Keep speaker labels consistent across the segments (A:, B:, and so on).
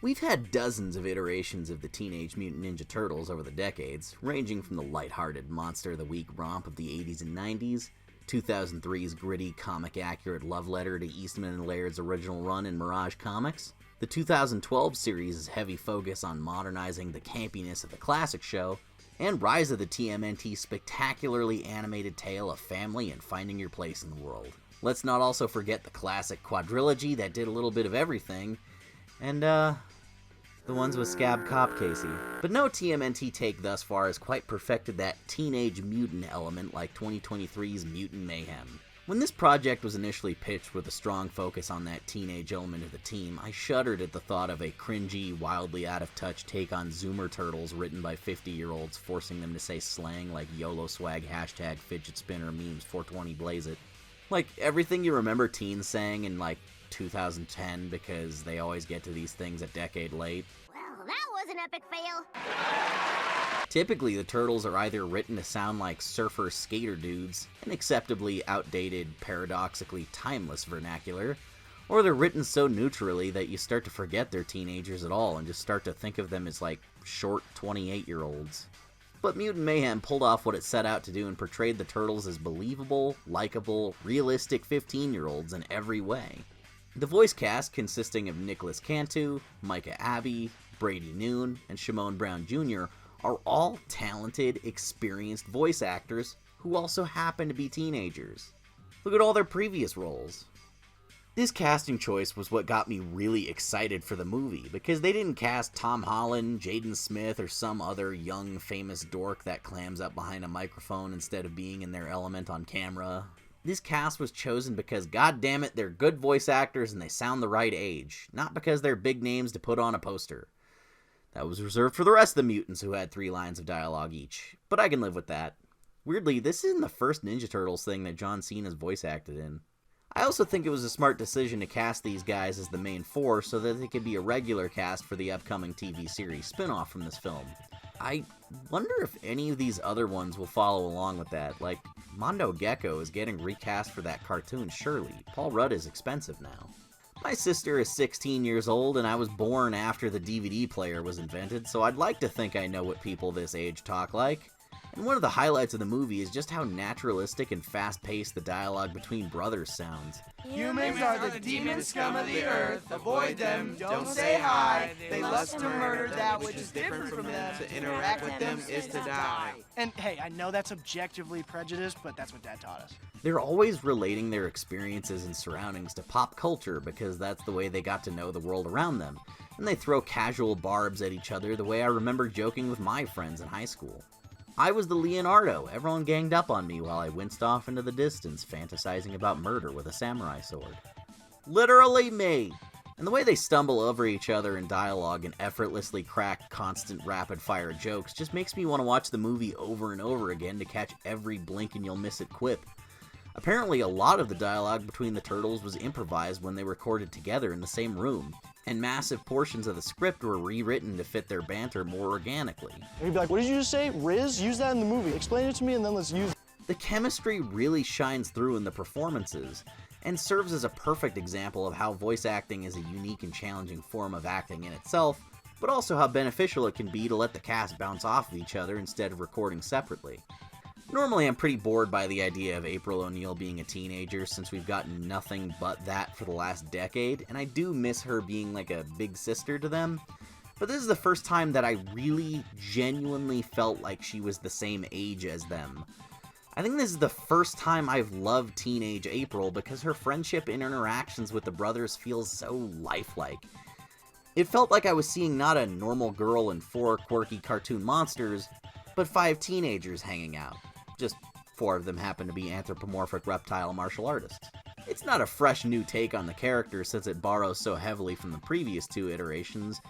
A: We've had dozens of iterations of the Teenage Mutant Ninja Turtles over the decades, ranging from the lighthearted Monster of the Week romp of the 80s and 90s, 2003's gritty, comic-accurate love letter to Eastman and Laird's original run in Mirage Comics, the 2012 series' heavy focus on modernizing the campiness of the classic show, and Rise of the TMNT's spectacularly animated tale of family and finding your place in the world. Let's not also forget the classic quadrilogy that did a little bit of everything, and, the ones with Scab Cop Casey. But no TMNT take thus far has quite perfected that teenage mutant element like 2023's Mutant Mayhem. When this project was initially pitched with a strong focus on that teenage element of the team, I shuddered at the thought of a cringy, wildly out-of-touch take on Zoomer Turtles written by 50-year-olds forcing them to say slang like YOLO swag, hashtag fidget spinner memes, 420 blaze it. Like everything you remember teens saying in like 2010 because they always get to these things a decade late.
B: Well, that was an epic fail.
A: Typically, the Turtles are either written to sound like surfer skater dudes, an acceptably outdated, paradoxically timeless vernacular, or they're written so neutrally that you start to forget they're teenagers at all and just start to think of them as like short 28-year-olds. But Mutant Mayhem pulled off what it set out to do and portrayed the Turtles as believable, likable, realistic 15-year-olds in every way. The voice cast, consisting of Nicholas Cantu, Micah Abbey, Brady Noon, and Shimon Brown Jr., are all talented, experienced voice actors who also happen to be teenagers. Look at all their previous roles. This casting choice was what got me really excited for the movie, because they didn't cast Tom Holland, Jaden Smith, or some other young, famous dork that clams up behind a microphone instead of being in their element on camera. This cast was chosen because, goddammit, they're good voice actors and they sound the right age, not because they're big names to put on a poster. That was reserved for the rest of the mutants who had 3 lines of dialogue each, but I can live with that. Weirdly, this isn't the first Ninja Turtles thing that John Cena's voice acted in. I also think it was a smart decision to cast these guys as the main 4 so that they could be a regular cast for the upcoming TV series spin-off from this film. I wonder if any of these other ones will follow along with that, like Mondo Gecko is getting recast for that cartoon surely. Paul Rudd is expensive now. My sister is 16 years old and I was born after the DVD player was invented, so I'd like to think I know what people this age talk like. And one of the highlights of the movie is just how naturalistic and fast-paced the dialogue between brothers sounds.
C: Humans are the demon scum of the earth. Avoid them, don't say hi. They lust to murder that which is different from them. To interact with them is to die.
D: And hey, I know that's objectively prejudiced, but that's what Dad taught us.
A: They're always relating their experiences and surroundings to pop culture because that's the way they got to know the world around them. And they throw casual barbs at each other the way I remember joking with my friends in high school. I was the Leonardo. Everyone ganged up on me while I winced off into the distance, fantasizing about murder with a samurai sword. Literally me! And the way they stumble over each other in dialogue and effortlessly crack constant rapid-fire jokes just makes me want to watch the movie over and over again to catch every blink and you'll miss it quip. Apparently, a lot of the dialogue between the Turtles was improvised when they recorded together in the same room, and massive portions of the script were rewritten to fit their banter more organically.
E: He'd be like, what did you just say? Riz? Use that in the movie. Explain it to me and then let's use it.
A: The chemistry really shines through in the performances, and serves as a perfect example of how voice acting is a unique and challenging form of acting in itself, but also how beneficial it can be to let the cast bounce off of each other instead of recording separately. Normally I'm pretty bored by the idea of April O'Neil being a teenager since we've gotten nothing but that for the last decade, and I do miss her being like a big sister to them, but this is the first time that I really genuinely felt like she was the same age as them. I think this is the first time I've loved teenage April because her friendship and interactions with the brothers feels so lifelike. It felt like I was seeing not a normal girl and 4 quirky cartoon monsters, but 5 teenagers hanging out. Just 4 of them happen to be anthropomorphic reptile martial artists. It's not a fresh new take on the character since it borrows so heavily from the previous 2 iterations,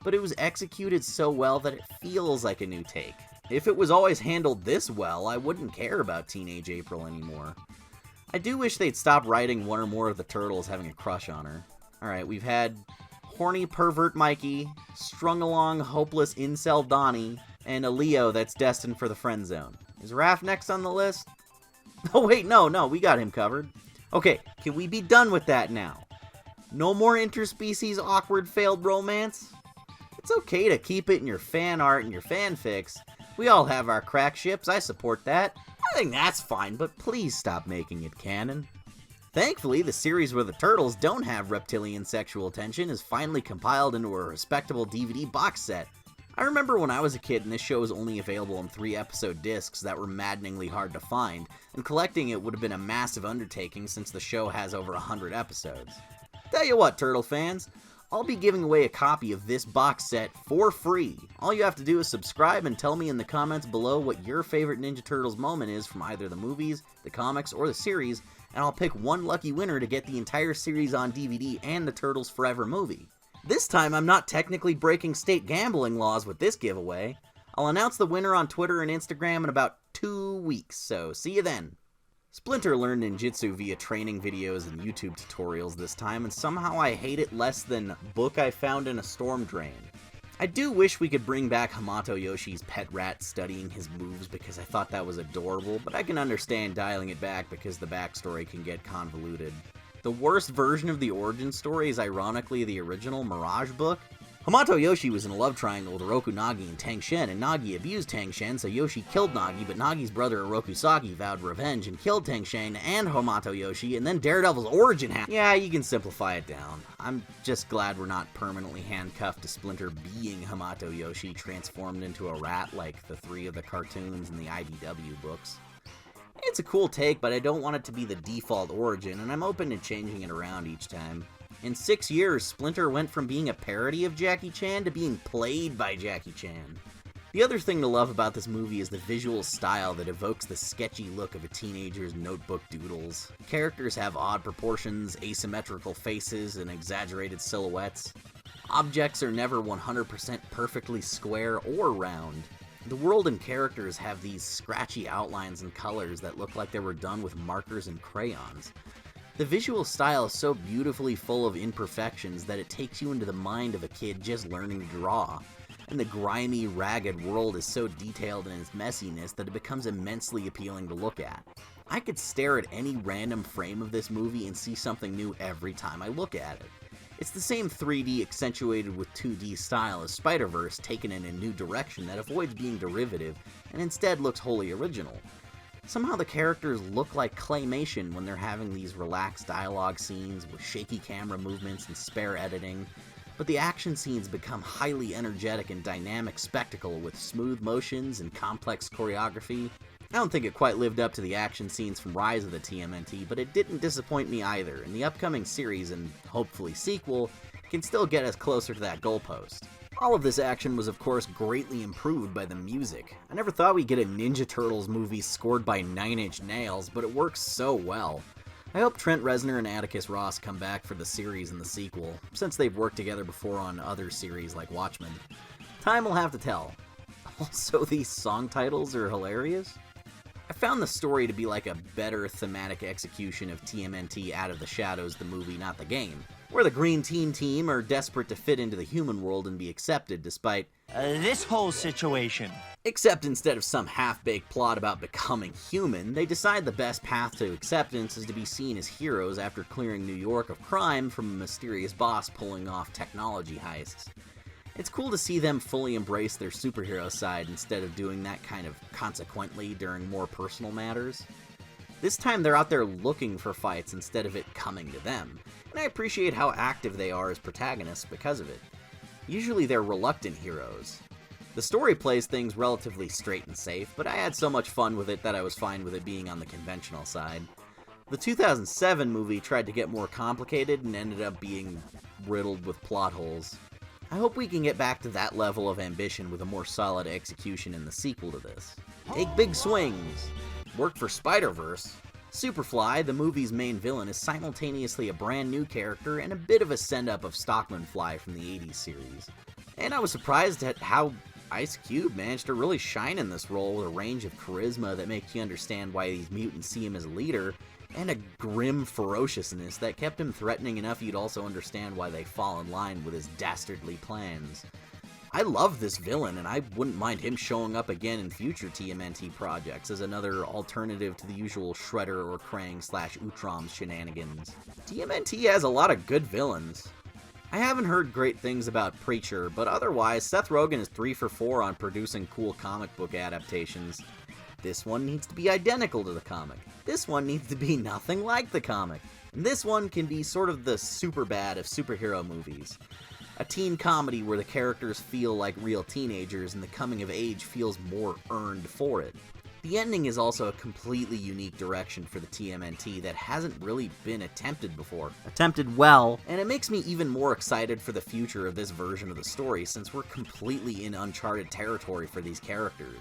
A: but it was executed so well that it feels like a new take. If it was always handled this well, I wouldn't care about teenage April anymore. I do wish they'd stop writing one or more of the Turtles having a crush on her. Alright, we've had horny pervert Mikey, strung along hopeless incel Donnie, and a Leo that's destined for the friend zone. Is Raph next on the list? Oh wait, no, we got him covered. Okay, can we be done with that now? No more interspecies awkward failed romance? It's okay to keep it in your fan art and your fanfics. We all have our crack ships, I support that. I think that's fine, but please stop making it canon. Thankfully, the series where the turtles don't have reptilian sexual tension is finally compiled into a respectable DVD box set. I remember when I was a kid and this show was only available in 3-episode discs that were maddeningly hard to find, and collecting it would have been a massive undertaking since the show has over 100 episodes. Tell you what, Turtle fans, I'll be giving away a copy of this box set for free. All you have to do is subscribe and tell me in the comments below what your favorite Ninja Turtles moment is from either the movies, the comics, or the series, and I'll pick one lucky winner to get the entire series on DVD and the Turtles Forever movie. This time I'm not technically breaking state gambling laws with this giveaway. I'll announce the winner on Twitter and Instagram in about 2 weeks, so see you then. Splinter learned ninjutsu via training videos and YouTube tutorials this time, and somehow I hate it less than book I found in a storm drain. I do wish we could bring back Hamato Yoshi's pet rat studying his moves because I thought that was adorable, but I can understand dialing it back because the backstory can get convoluted. The worst version of the origin story is ironically the original Mirage book. Hamato Yoshi was in a love triangle with Oroku Nagi and Tang Shen, and Nagi abused Tang Shen, so Yoshi killed Nagi, but Nagi's brother Oroku Saki vowed revenge and killed Tang Shen and Hamato Yoshi, and then Daredevil's origin happened. Yeah, you can simplify it down. I'm just glad we're not permanently handcuffed to Splinter being Hamato Yoshi transformed into a rat like the 3 of the cartoons and the IDW books. It's a cool take, but I don't want it to be the default origin, and I'm open to changing it around each time. In 6 years, Splinter went from being a parody of Jackie Chan to being played by Jackie Chan. The other thing to love about this movie is the visual style that evokes the sketchy look of a teenager's notebook doodles. Characters have odd proportions, asymmetrical faces, and exaggerated silhouettes. Objects are never 100% perfectly square or round. The world and characters have these scratchy outlines and colors that look like they were done with markers and crayons. The visual style is so beautifully full of imperfections that it takes you into the mind of a kid just learning to draw. And the grimy, ragged world is so detailed in its messiness that it becomes immensely appealing to look at. I could stare at any random frame of this movie and see something new every time I look at it. It's the same 3D accentuated with 2D style as Spider-Verse taken in a new direction that avoids being derivative and instead looks wholly original. Somehow the characters look like claymation when they're having these relaxed dialogue scenes with shaky camera movements and spare editing, but the action scenes become highly energetic and dynamic spectacle with smooth motions and complex choreography. I don't think it quite lived up to the action scenes from Rise of the TMNT, but it didn't disappoint me either, and the upcoming series, and hopefully sequel, can still get us closer to that goalpost. All of this action was of course greatly improved by the music. I never thought we'd get a Ninja Turtles movie scored by Nine Inch Nails, but it works so well. I hope Trent Reznor and Atticus Ross come back for the series and the sequel, since they've worked together before on other series like Watchmen. Time will have to tell. Also, these song titles are hilarious. I found the story to be like a better thematic execution of TMNT Out of the Shadows, the movie, not the game, where the Green Team are desperate to fit into the human world and be accepted despite
F: this whole situation.
A: Except instead of some half-baked plot about becoming human, they decide the best path to acceptance is to be seen as heroes after clearing New York of crime from a mysterious boss pulling off technology heists. It's cool to see them fully embrace their superhero side instead of doing that kind of consequently during more personal matters. This time they're out there looking for fights instead of it coming to them, and I appreciate how active they are as protagonists because of it. Usually they're reluctant heroes. The story plays things relatively straight and safe, but I had so much fun with it that I was fine with it being on the conventional side. The 2007 movie tried to get more complicated and ended up being riddled with plot holes. I hope we can get back to that level of ambition with a more solid execution in the sequel to this. Take big swings! Work for Spider-Verse. Superfly, the movie's main villain, is simultaneously a brand new character and a bit of a send-up of Stockman Fly from the 80s series. And I was surprised at how Ice Cube managed to really shine in this role with a range of charisma that makes you understand why these mutants see him as a leader, and a grim ferociousness that kept him threatening enough you'd also understand why they fall in line with his dastardly plans. I love this villain, and I wouldn't mind him showing up again in future TMNT projects as another alternative to the usual Shredder or Krang / Utrom shenanigans. TMNT has a lot of good villains. I haven't heard great things about Preacher, but otherwise, Seth Rogen is 3 for 4 on producing cool comic book adaptations. This one needs to be identical to the comic. This one needs to be nothing like the comic. And this one can be sort of the Superbad of superhero movies. A teen comedy where the characters feel like real teenagers and the coming of age feels more earned for it. The ending is also a completely unique direction for the TMNT that hasn't really been attempted before. Attempted well, and it makes me even more excited for the future of this version of the story since we're completely in uncharted territory for these characters.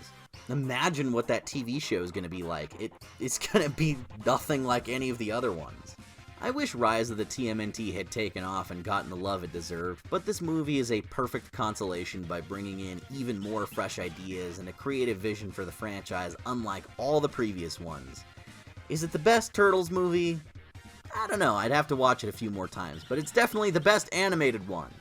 A: Imagine what that TV show is going to be like. It's going to be nothing like any of the other ones. I wish Rise of the TMNT had taken off and gotten the love it deserved, but this movie is a perfect consolation by bringing in even more fresh ideas and a creative vision for the franchise unlike all the previous ones. Is it the best Turtles movie? I don't know, I'd have to watch it a few more times, but it's definitely the best animated one.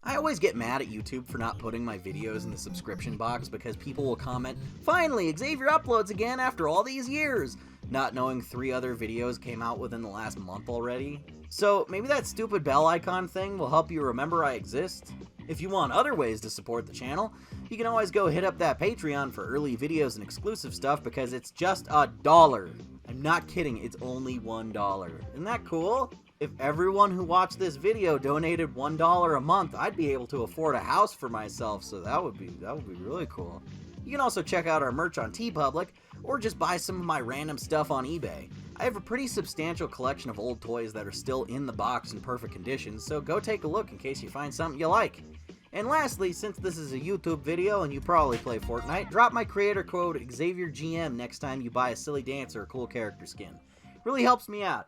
A: I always get mad at YouTube for not putting my videos in the subscription box because people will comment, "Finally, Xavier uploads again after all these years," not knowing 3 other videos came out within the last month already. So maybe that stupid bell icon thing will help you remember I exist. If you want other ways to support the channel, you can always go hit up that Patreon for early videos and exclusive stuff because it's just $1. I'm not kidding, it's only $1. Isn't that cool? If everyone who watched this video donated $1 a month, I'd be able to afford a house for myself, so that would be really cool. You can also check out our merch on TeePublic, or just buy some of my random stuff on eBay. I have a pretty substantial collection of old toys that are still in the box in perfect condition, so go take a look in case you find something you like. And lastly, since this is a YouTube video and you probably play Fortnite, drop my creator code XavierGM next time you buy a silly dance or a cool character skin. Really helps me out.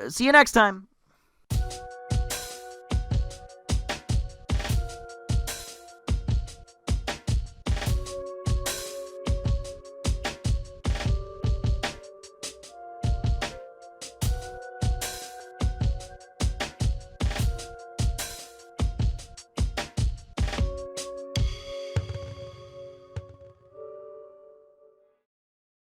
A: See you next time.